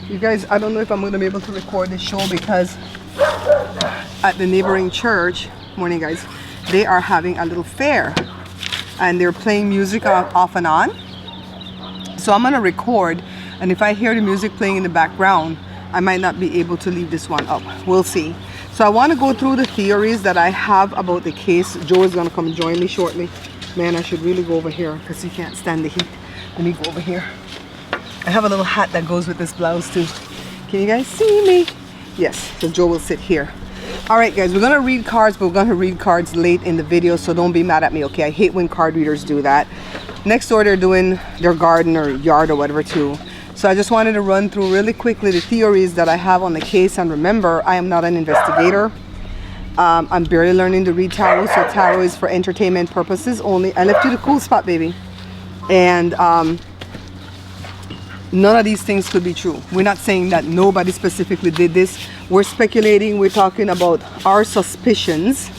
You guys, I don't know if I'm going to be able to record this show because at the neighboring church, morning guys, they are having a little fair and they're playing music off and on. So I'm going to record, and if I hear the music playing in the background, I might not be able to leave this one up. We'll see. So I want to go through the theories that I have about the case. Joe is going to come and join me shortly. Man, I should really go over here because he can't stand the heat. Let me go over here. I have a little hat that goes with this blouse too. Can you guys see me? Yes, so Joe will sit here. All right, guys, we're going to read cards, but we're going to read cards late in the video, so don't be mad at me, okay? I hate when card readers do that. Next door, they're doing their garden or yard or whatever too. So I just wanted to run through really quickly the theories that I have on the case. And remember, I am not an investigator. I'm barely learning to read tarot, so tarot is for entertainment purposes only. I left you the cool spot, baby. And none of these things could be true. We're not saying that nobody specifically did this. We're speculating. We're talking about our suspicions.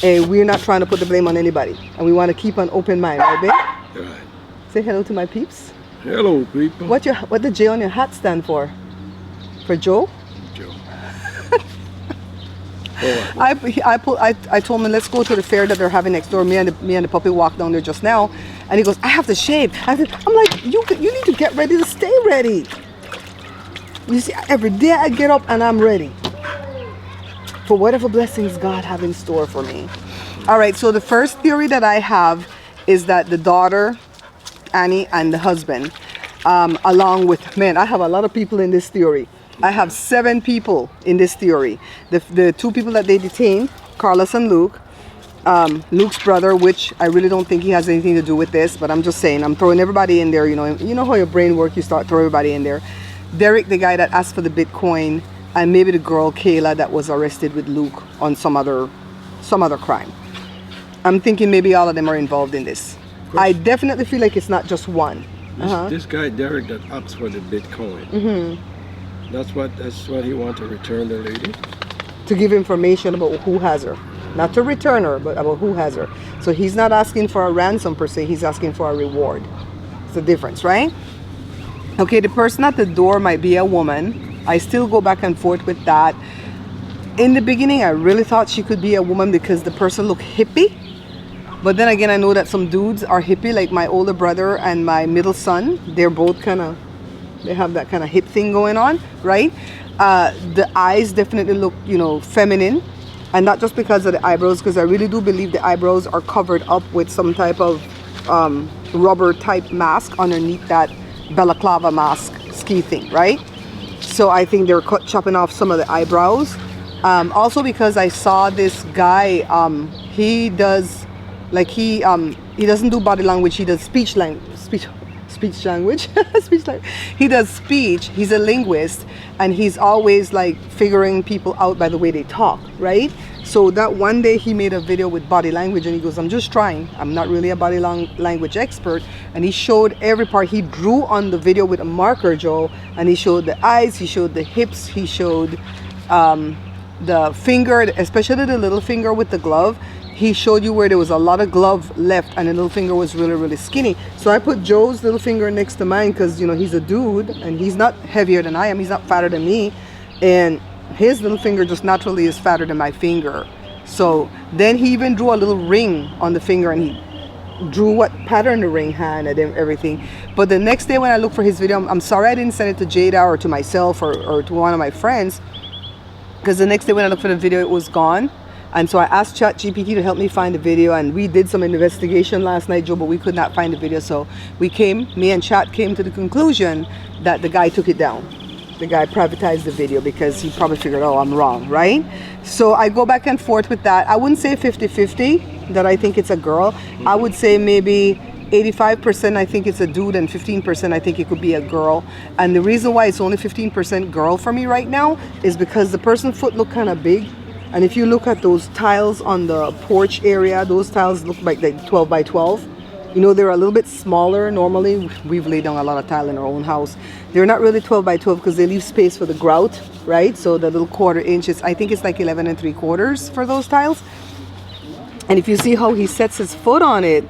And we're not trying to put the blame on anybody. And we want to keep an open mind, right, babe? Right. Say hello to my peeps. Hello, people. What the J on your hat stand for? For Joe? Joe. I told him, let's go to the fair that they're having next door. Me and the puppy walked down there just now, and he goes, I have to shave. I'm like, you need to get ready to stay ready. You see, every day I get up and I'm ready for whatever blessings God have in store for me. All right, so the first theory that I have is that the daughter, Annie, and the husband, along with, man, I have a lot of people in this theory. I have 7 people in this theory. The 2 people that they detained, Carlos and Luke, Luke's brother, which I really don't think he has anything to do with this, but I'm just saying, I'm throwing everybody in there. You know how your brain works, you start throwing everybody in there. Derek, the guy that asked for the Bitcoin, and maybe the girl Kayla that was arrested with Luke on some other crime. I'm thinking maybe all of them are involved in this. I definitely feel like it's not just one. This guy Derek that opts for the Bitcoin. That's what he wants to return the lady. To give information about who has her, not to return her, but about who has her. So he's not asking for a ransom per se. He's asking for a reward. It's the difference, right? Okay, the person at the door might be a woman. I still go back and forth with that. In the beginning, I really thought she could be a woman because the person looked hippie. But then again, I know that some dudes are hippie, like my older brother and my middle son. They're both they have that kind of hip thing going on, right? The eyes definitely look, feminine. And not just because of the eyebrows, because I really do believe the eyebrows are covered up with some type of rubber type mask underneath that balaclava mask ski thing, right? So I think they're chopping off some of the eyebrows. Also because I saw this guy, he does... Like he doesn't do body language, he does speech language. He does speech. He's a linguist, and he's always like figuring people out by the way they talk, right? So that one day he made a video with body language, and he goes, I'm just trying. I'm not really a body language expert. And he showed every part. He drew on the video with a marker, Joe, and he showed the eyes, he showed the hips, he showed the finger, especially the little finger with the glove. He showed you where there was a lot of glove left and the little finger was really, really skinny. So I put Joe's little finger next to mine because, he's a dude and he's not heavier than I am. He's not fatter than me. And his little finger just naturally is fatter than my finger. So then he even drew a little ring on the finger, and he drew what pattern the ring had and everything. But the next day when I looked for his video, I'm sorry I didn't send it to Jada or to myself or to one of my friends, because the next day when I looked for the video, it was gone. And so I asked ChatGPT to help me find the video, and we did some investigation last night, Joe, but we could not find the video. So me and Chat came to the conclusion that the guy took it down. The guy privatized the video because he probably figured, oh, I'm wrong, right? So I go back and forth with that. I wouldn't say 50-50 that I think it's a girl. I would say maybe 85% I think it's a dude, and 15% I think it could be a girl. And the reason why it's only 15% girl for me right now is because the person's foot looked kind of big. And if you look at those tiles on the porch area, those tiles look like 12 by 12. They're a little bit smaller. Normally, we've laid down a lot of tile in our own house. They're not really 12 by 12 because they leave space for the grout, right? So the little 1/4 inches, I think it's like 11 3/4 for those tiles. And if you see how he sets his foot on it,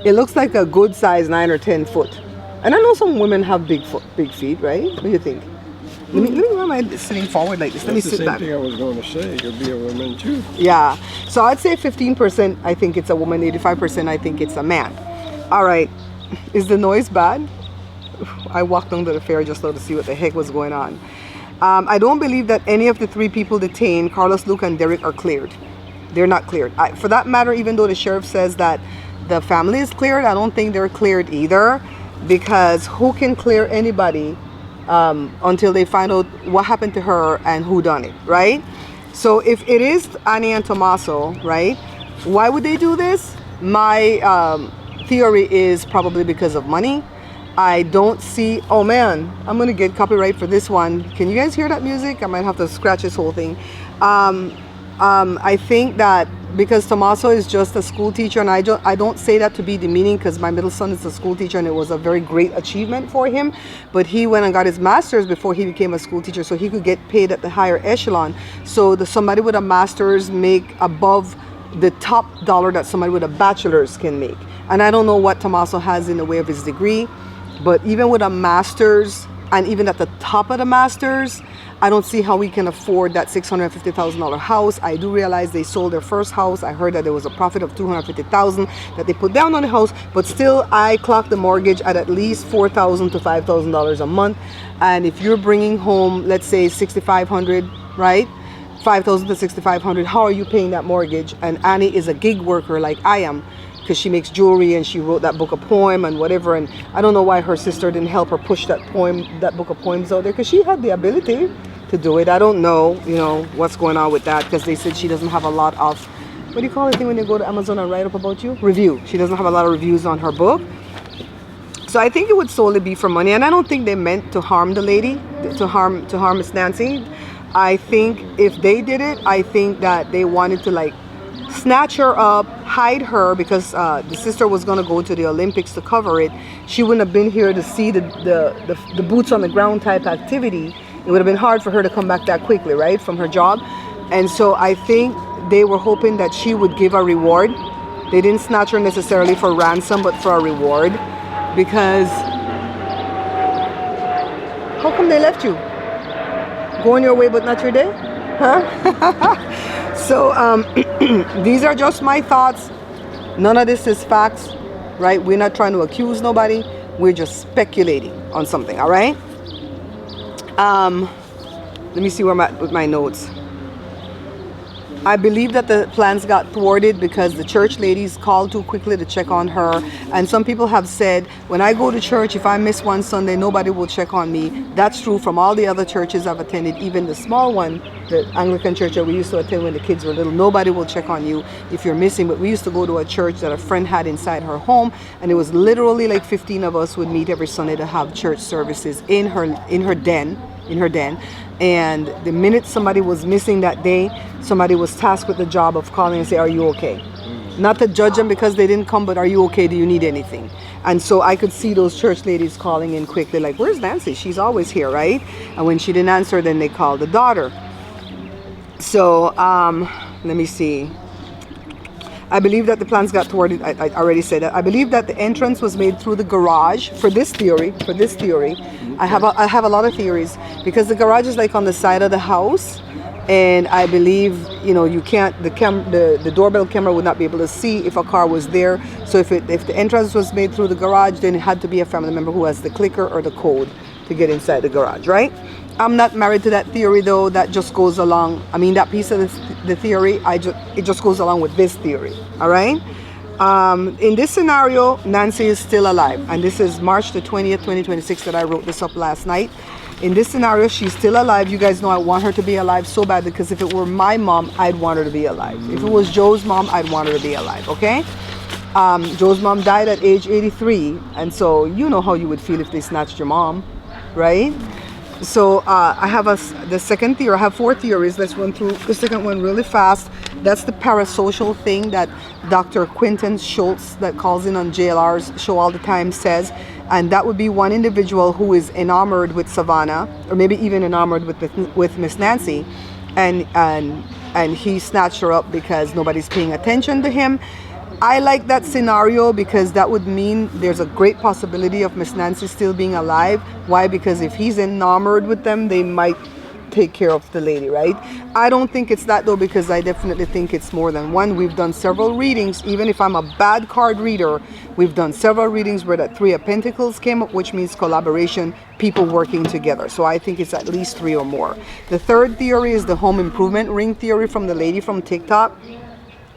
it looks like a good size 9 or 10 foot. And I know some women have big feet, right? What do you think? Let me why am I sitting forward like this? Let me That's the sit same back. thing I was going to say. You'll be a woman too. Yeah. So I'd say 15% I think it's a woman, 85% I think it's a man. All right. Is the noise bad? I walked down to the fair just now to see what the heck was going on. I don't believe that any of the 3 people detained, Carlos, Luke, and Derek, are cleared. They're not cleared. For that matter, even though the sheriff says that the family is cleared, I don't think they're cleared either, because who can clear anybody until they find out what happened to her and who done it, right? So if it is Annie and Tommaso, right, why would they do this? My theory is probably because of money. I don't see, oh man, I'm gonna get copyright for this one. Can you guys hear that music? I might have to scratch this whole thing. I think that because Tommaso is just a school teacher, and I don't say that to be demeaning, because my middle son is a school teacher and it was a very great achievement for him, but he went and got his master's before he became a school teacher, so he could get paid at the higher echelon. So somebody with a master's make above the top dollar that somebody with a bachelor's can make. And I don't know what Tommaso has in the way of his degree, but even with a master's, and even at the top of the master's, I don't see how we can afford that $650,000 house. I do realize they sold their first house. I heard that there was a profit of $250,000 that they put down on the house, but still I clocked the mortgage at least $4,000 to $5,000 a month. And if you're bringing home, let's say $6,500, right? $5,000 to $6,500, how are you paying that mortgage? And Annie is a gig worker like I am, because she makes jewelry and she wrote that book of poem and whatever, and I don't know why her sister didn't help her push that book of poems out there, because she had the ability to do it. I don't know, what's going on with that, because they said she doesn't have a lot of, what do you call it thing when you go to Amazon and write up about you? Review. She doesn't have a lot of reviews on her book. So I think it would solely be for money, and I don't think they meant to harm the lady, to harm Miss Nancy. I think if they did it, I think that they wanted to snatch her up, hide her, because the sister was going to go to the Olympics to cover it. She wouldn't have been here to see the boots on the ground type activity. It would have been hard for her to come back that quickly, right, from her job. And so I think they were hoping that she would give a reward. They didn't snatch her necessarily for ransom, but for a reward, because how come they left you? Going your way but not your day? Huh? So these are just my thoughts. None of this is facts, right? We're not trying to accuse nobody. We're just speculating on something, all right? Let me see where I'm at with my notes. I believe that the plans got thwarted because the church ladies called too quickly to check on her. And some people have said, when I go to church, if I miss one Sunday, nobody will check on me. That's true from all the other churches I've attended, even the small one, the Anglican church that we used to attend when the kids were little. Nobody will check on you if you're missing. But we used to go to a church that a friend had inside her home, and it was literally like 15 of us would meet every Sunday to have church services in her den. And the minute somebody was missing that day, somebody was tasked with the job of calling and say, are you okay? Not to judge them because they didn't come, but are you okay? Do you need anything? And so I could see those church ladies calling in quickly, like, where's Nancy? She's always here, right? And when she didn't answer, then they called the daughter. So let me see. I believe that the plans got thwarted. I already said that. I believe that the entrance was made through the garage for this theory. I have a lot of theories, because the garage is like on the side of the house, and I believe you can't, the doorbell camera would not be able to see if a car was there. So if the entrance was made through the garage, then it had to be a family member who has the clicker or the code to get inside the garage, right? I'm not married to that theory, though. That just goes along. I mean, that piece of the theory, it just goes along with this theory. All right. In this scenario, Nancy is still alive, and this is March the 20th, 2026 that I wrote this up last night. In this scenario, she's still alive. You guys know I want her to be alive so bad, because if it were my mom, I'd want her to be alive. If it was Joe's mom, I'd want her to be alive. Okay. Joe's mom died at age 83, and so you know how you would feel if they snatched your mom, right? So I have the second theory. I have 4 theories. Let's run through the second one really fast. That's the parasocial thing that Dr. Quentin Schultz, that calls in on JLR's show all the time, says. And that would be one individual who is enamored with Savannah, or maybe even enamored with Miss Nancy, and he snatched her up because nobody's paying attention to him. I like that scenario because that would mean there's a great possibility of Miss Nancy still being alive. Why? Because if he's enamored with them, they might take care of the lady, right? I don't think it's that though, because I definitely think it's more than one. We've done several readings. Even if I'm a bad card reader, we've done several readings where that Three of Pentacles came up, which means collaboration, people working together. So I think it's at least 3 or more. The third theory is the home improvement ring theory from the lady from TikTok.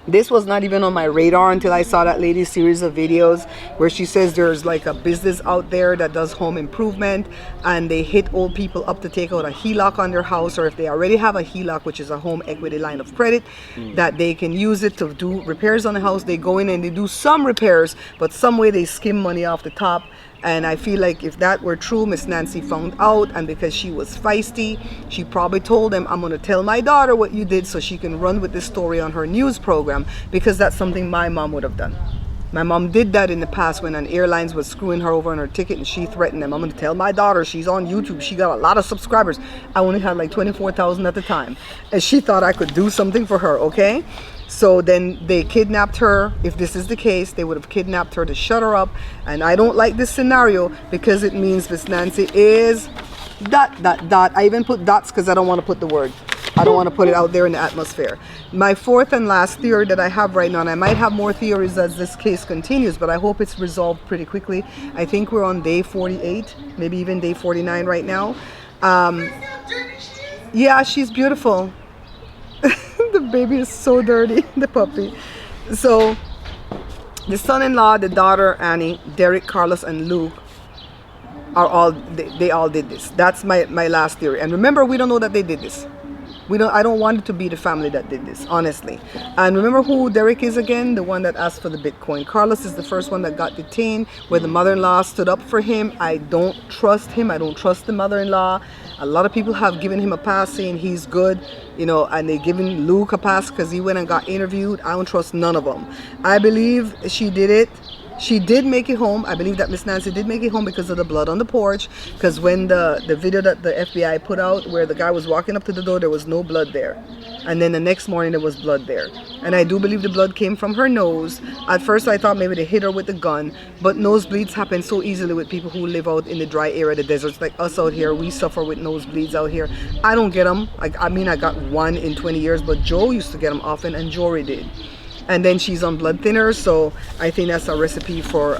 This was not even on my radar until I saw that lady's series of videos where she says there's like a business out there that does home improvement, and they hit old people up to take out a HELOC on their house, or if they already have a HELOC, which is a home equity line of credit, that they can use it to do repairs on the house. They go in and they do some repairs, but some way they skim money off the top. And I feel like if that were true, Miss Nancy found out, and because she was feisty, she probably told them, I'm going to tell my daughter what you did so she can run with this story on her news program, because that's something my mom would have done. My mom did that in the past when an airlines was screwing her over on her ticket, and she threatened them, I'm going to tell my daughter, she's on YouTube, she got a lot of subscribers. I only had like 24,000 at the time, and she thought I could do something for her, okay? So then they kidnapped her. If this is the case, they would have kidnapped her to shut her up. And I don't like this scenario because it means Miss Nancy is ... I even put dots because I don't want to put the word. I don't want to put it out there in the atmosphere. My fourth and last theory that I have right now, and I might have more theories as this case continues, but I hope it's resolved pretty quickly. I think we're on day 48, maybe even day 49 right now. Yeah, she's beautiful. The baby is so dirty, the puppy. So the son-in-law, the daughter Annie, Derek, Carlos, and Luke are all they all did this. That's my last theory. And remember, we don't know that they did this. I don't want it to be the family that did this, honestly. And remember who Derek is again? The one that asked for the Bitcoin. Carlos is the first one that got detained, where the mother-in-law stood up for him. I don't trust him. I don't trust the mother-in-law. A lot of people have given him a pass saying he's good, you know, and they given Luke a pass because he went and got interviewed. I don't trust none of them. I believe she did it. She did make it home. I believe that Miss Nancy did make it home because of the blood on the porch. Because when the video that the FBI put out where the guy was walking up to the door, there was no blood there. And then the next morning there was blood there. And I do believe the blood came from her nose. At first I thought maybe they hit her with the gun. But nosebleeds happen so easily with people who live out in the dry area, the deserts, like us out here. We suffer with nosebleeds out here. I don't get them. I mean, I got one in 20 years, but Joe used to get them often, and Jory did. And then she's on blood thinners, so I think that's a recipe for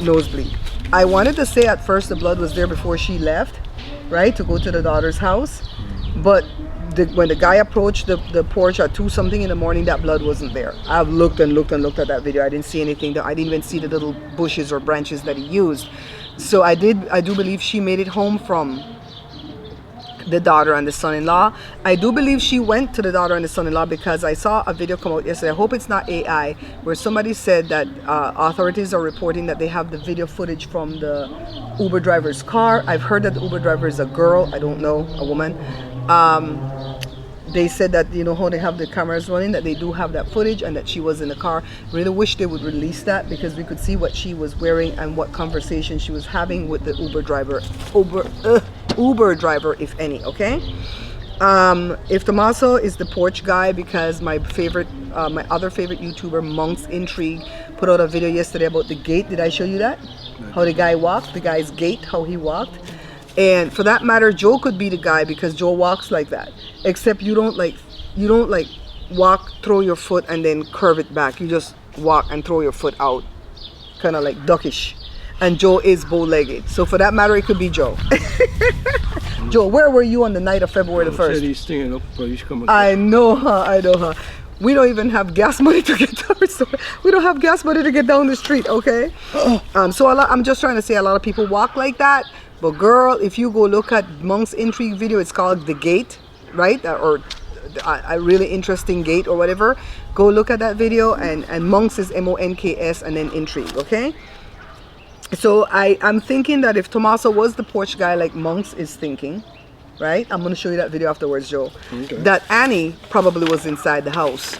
nosebleed. I wanted to say at first the blood was there before she left, right, to go to the daughter's house. But when the guy approached the porch at 2 something in the morning, that blood wasn't there. I've looked and looked and looked at that video. I didn't see anything. I didn't even see the little bushes or branches that he used. So I do believe she made it home from the daughter and the son-in-law. I do believe she went to the daughter and the son-in-law because I saw a video come out yesterday. I hope it's not AI, where somebody said that authorities are reporting that they have the video footage from the Uber driver's car. I've heard that the Uber driver is a girl. I don't know, a woman. They said that, you know how they have the cameras running, that they do have that footage and that she was in the car. Really wish they would release that because we could see what she was wearing and what conversation she was having with the Uber driver. Uber driver, if any, okay? If Tommaso is the porch guy, because my other favorite YouTuber, Monk's Intrigue, put out a video yesterday about the gait. Did I show you that? How the guy walked, the guy's gait, how he walked. And for that matter, Joe could be the guy because Joe walks like that. Except you don't like walk, throw your foot and then curve it back. You just walk and throw your foot out, kind of like duckish. And Joe is bow-legged. So for that matter, it could be Joe. Joe, where were you on the night of February the 1st? He's staying up, but he's coming. I know her, I know her. We don't even have gas money to get down. We don't have gas money to get down the street, okay? So I'm just trying to say a lot of people walk like that. But girl, if you go look at Monk's Intrigue video, it's called The Gate, right? Or a really interesting gate or whatever. Go look at that video, and Monks is M-O-N-K-S and then Intrigue, okay? So I'm thinking that if Tommaso was the porch guy like Monks is thinking, right? I'm going to show you that video afterwards, Joe. Okay. That Annie probably was inside the house.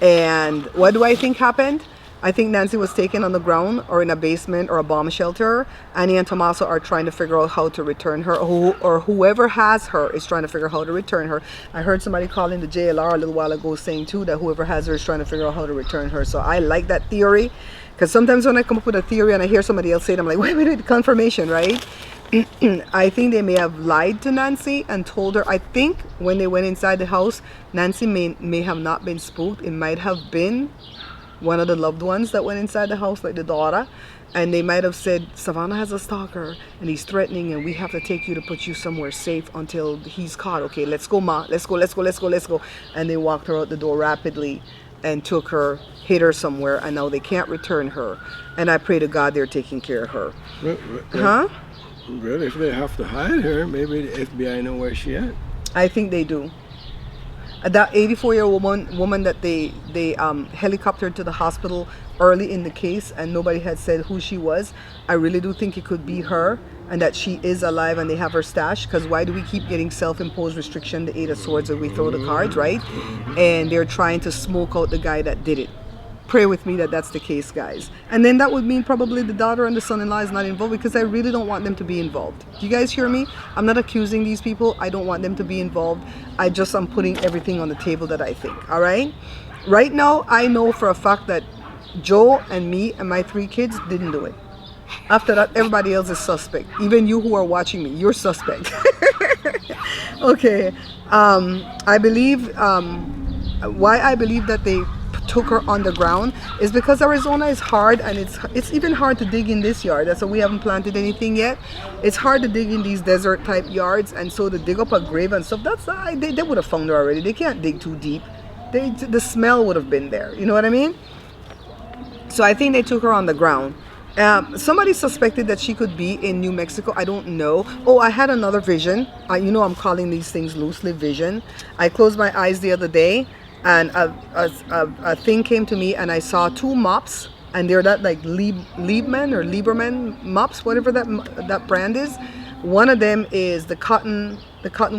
And what do I think happened? I think Nancy was taken on the ground or in a basement or a bomb shelter. Annie and Tommaso are trying to figure out how to return her, or whoever has her is trying to figure out how to return her. I heard somebody calling the JLR a little while ago saying too that whoever has her is trying to figure out how to return her. So I like that theory, because sometimes when I come up with a theory and I hear somebody else say it, I'm like, wait, confirmation, right? I think they may have lied to Nancy and told her. I think when they went inside the house, Nancy may have not been spooked. It might have been one of the loved ones that went inside the house, like the daughter, and they might have said, Savannah has a stalker and he's threatening and we have to take you to put you somewhere safe until he's caught. Okay, let's go, Ma, let's go. And they walked her out the door rapidly and took her, hid her somewhere, and now they can't return her. And I pray to God they're taking care of her. Huh? Really, if they have to hide her, maybe the FBI know where she at. I think they do. That 84-year-old woman that they helicoptered to the hospital early in the case, and nobody had said who she was. I really do think it could be her, and that she is alive and they have her stash. Because why do we keep getting self-imposed restriction, the 8 of swords, and we throw the cards, right? And they're trying to smoke out the guy that did it. Pray with me that that's the case, guys. And then that would mean probably the daughter and the son-in-law is not involved, because I really don't want them to be involved. Do you guys hear me? I'm not accusing these people. I don't want them to be involved. I'm putting everything on the table that I think, all right? Right now, I know for a fact that Joe and me and my 3 kids didn't do it. After that, everybody else is suspect. Even you who are watching me, you're suspect. Okay. I believe, why I believe that they took her underground is because Arizona is hard, and it's even hard to dig in this yard. That's why we haven't planted anything yet. It's hard to dig in these desert type yards, and so to dig up a grave and stuff, they would have found her already. They can't dig too deep. The smell would have been there. You know what I mean? So I think they took her on the ground. Somebody suspected that she could be in New Mexico. I don't know. Oh, I had another vision. You know, I'm calling these things loosely vision. I closed my eyes the other day, and a thing came to me, and I saw 2 mops, and they're that like Liebman or Lieberman mops, whatever that brand is. One of them is the cotton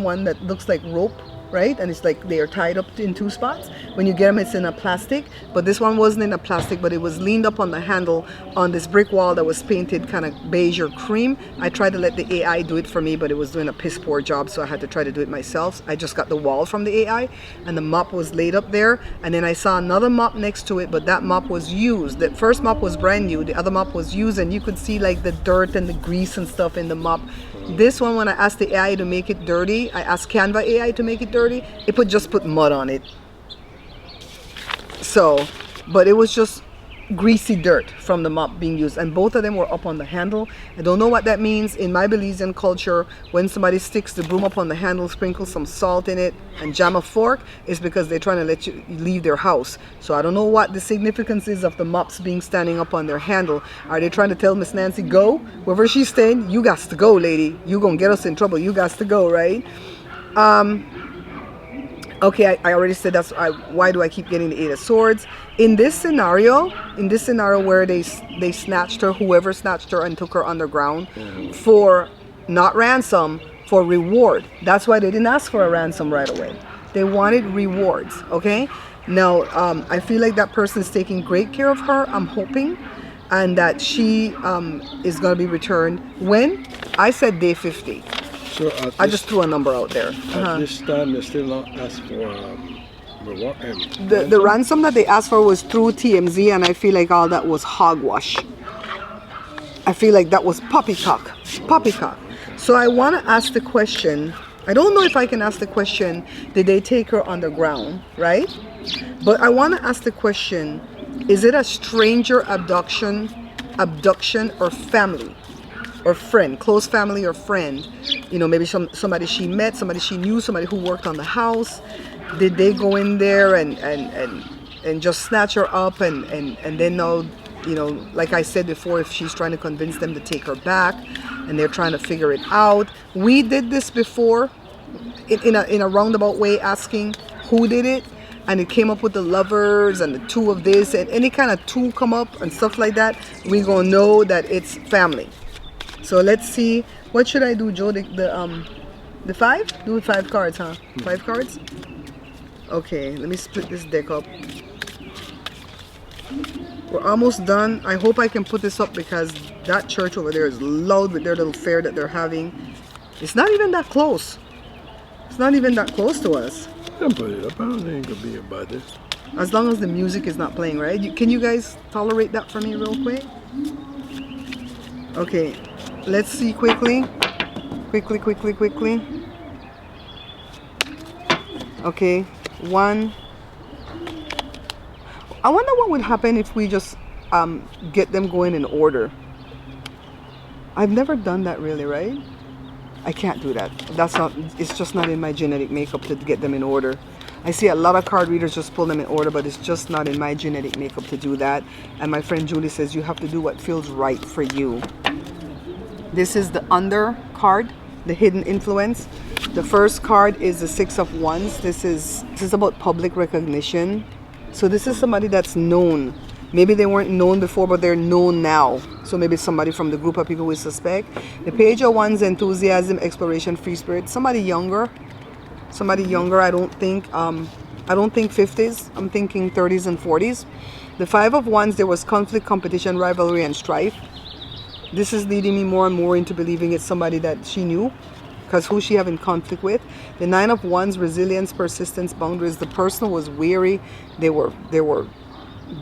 one that looks like rope, right? And it's like they are tied up in 2 spots. When you get them, it's in a plastic, but this one wasn't in a plastic, but it was leaned up on the handle on this brick wall that was painted kind of beige or cream. I tried to let the AI do it for me, but it was doing a piss poor job, so I had to try to do it myself. I just got the wall from the AI, and the mop was laid up there, and then I saw another mop next to it, but that mop was used. The first mop was brand new, the other mop was used, and you could see like the dirt and the grease and stuff in the mop. This one, when I asked the AI to make it dirty, I asked Canva AI to make it dirty, it just put mud on it. So, but it was just greasy dirt from the mop being used, and both of them were up on the handle. I don't know what that means. In my Belizean culture, when somebody sticks the broom up on the handle, sprinkle some salt in it, and jam a fork, it's because they're trying to let you leave their house. So I don't know what the significance is of the mops being standing up on their handle. Are they trying to tell Miss Nancy, go? Wherever she's staying, you got to go, lady. You gonna get us in trouble. You got to go, right? Okay, I already said that's why do I keep getting the 8 of Swords? In this scenario where they snatched her, whoever snatched her and took her underground for not ransom, for reward. That's why they didn't ask for a ransom right away. They wanted rewards, okay? Now, I feel like that person is taking great care of her, I'm hoping, and that she is going to be returned. When? I said day 50. So I just threw a number out there. At this time, they still not asked for the ransom that they asked for was through TMZ, and I feel like all that was hogwash. I feel like that was poppycock. So I want to ask the question. I don't know if I can ask the question, did they take her underground, right? But I want to ask the question, is it a stranger abduction or family? Or friend, close family or friend, you know, maybe somebody she met, somebody she knew, somebody who worked on the house. Did they go in there and just snatch her up and then now, you know, like I said before, if she's trying to convince them to take her back and they're trying to figure it out. We did this before in a roundabout way, asking who did it, and it came up with the lovers and the 2 of this, and any kind of 2 come up and stuff like that, we gonna know that it's family. So let's see, what should I do, Joe? The 5? Do 5 cards, huh? 5 cards? Okay, let me split this deck up. We're almost done. I hope I can put this up because that church over there is loud with their little fair that they're having. It's not even that close. It's not even that close to us. I'll put it up. I don't think it'll be about this. As long as the music is not playing, right? Can you guys tolerate that for me real quick? Okay, let's see quickly. Quickly. Okay, one. I wonder what would happen if we just get them going in order. I've never done that really, right? I can't do that. It's just not in my genetic makeup to get them in order. I see a lot of card readers just pull them in order, but it's just not in my genetic makeup to do that. And my friend Julie says you have to do what feels right for you. This is the under card, the hidden influence. The first card is the 6 of Wands. This is about public recognition. So this is somebody that's known. Maybe they weren't known before, but they're known now. So maybe somebody from the group of people we suspect. The Page of Wands, enthusiasm, exploration, free spirit. Somebody younger. I don't think 50s. I'm thinking 30s and 40s. The 5 of Wands, there was conflict, competition, rivalry, and strife. This is leading me more and more into believing it's somebody that she knew, because who she having conflict with. The 9 of Wands, resilience, persistence, boundaries. The person was weary. They were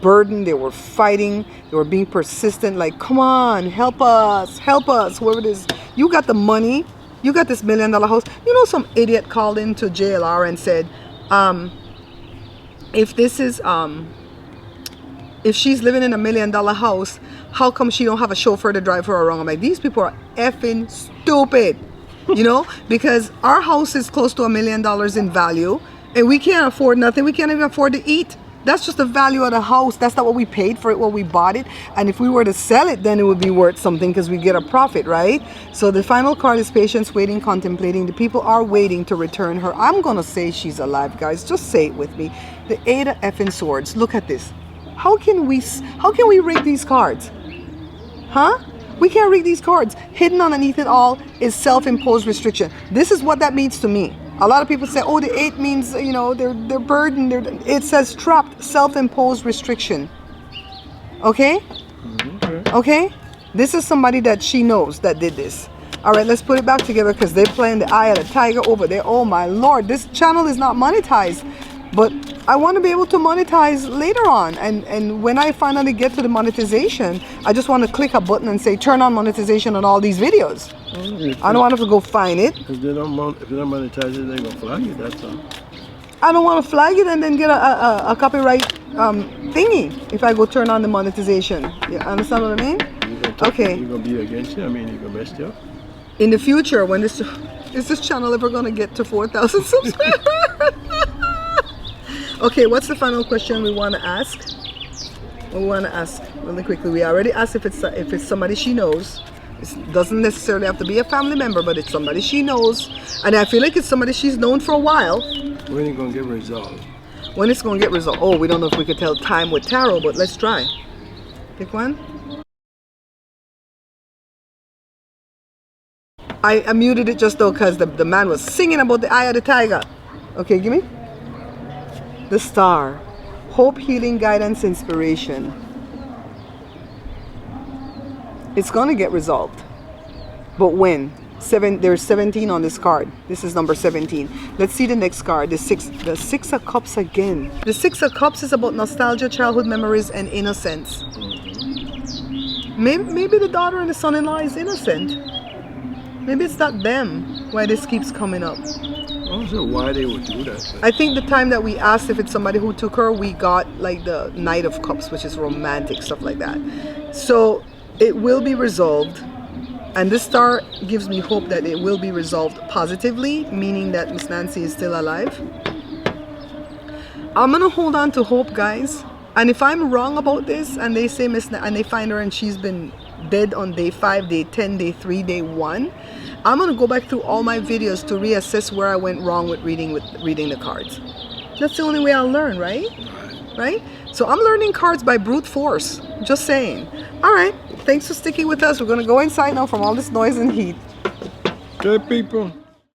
burdened. They were fighting. They were being persistent. Like, come on, help us, whoever it is. You got the money. You got this $1 million house. You know, some idiot called into JLR and said, if she's living in $1 million house, how come she don't have a chauffeur to drive her around? I'm like, these people are effing stupid. You know, because our house is close to $1 million in value and we can't afford nothing. We can't even afford to eat. That's just the value of the house. That's not what we paid for it, what we bought it. And if we were to sell it, then it would be worth something because we get a profit, right? So the final card is patience, waiting, contemplating. The people are waiting to return her. I'm going to say she's alive, guys. Just say it with me. The 8 of effing swords. Look at this. How can we read these cards? Huh? We can't read these cards. Hidden underneath it all is self-imposed restriction. This is what that means to me. A lot of people say, oh, the 8 means, you know, they're burdened. It says trapped, self-imposed restriction. Okay? Okay? This is somebody that she knows that did this. All right, let's put it back together because they're playing the eye of the tiger over there. Oh, my Lord. This channel is not monetized. But I want to be able to monetize later on. And when I finally get to the monetization, I just want to click a button and say, turn on monetization on all these videos. I don't want to have to go find it. If they don't monetize it, they're going to flag it, that's all. I don't want to flag it and then get a copyright thingy if I go turn on the monetization. You understand what I mean? Okay. You're going to be against it? I mean, you're going to mess you up? In the future, when is this channel ever going to get to 4,000 subscribers? Okay, what's the final question we want to ask? We want to ask really quickly. We already asked if it's somebody she knows. It doesn't necessarily have to be a family member, but it's somebody she knows. And I feel like it's somebody she's known for a while. When is it going to get resolved? When it's going to get resolved? Oh, we don't know if we could tell time with tarot, but let's try. Pick one. I muted it just though because the man was singing about the eye of the tiger. Okay, give me. The star. Hope, healing, guidance, inspiration. It's going to get resolved. But when? There's 17 on this card. This is number 17. Let's see the next card. The six of cups again. The 6 of cups is about nostalgia, childhood memories, and innocence. Maybe the daughter and the son-in-law is innocent. Maybe it's not them why this keeps coming up. Also, why they would do that? I think the time that we asked if it's somebody who took her, we got like the Knight of Cups, which is romantic, stuff like that. So it will be resolved. And this star gives me hope that it will be resolved positively, meaning that Miss Nancy is still alive. I'm going to hold on to hope, guys. And if I'm wrong about this and they say and they find her and she's been dead on day 5, day 10, day 3, day 1, I'm going to go back through all my videos to reassess where I went wrong with reading the cards. That's the only way I'll learn, right? Right? So I'm learning cards by brute force. Just saying. All right. Thanks for sticking with us. We're going to go inside now from all this noise and heat. Good people.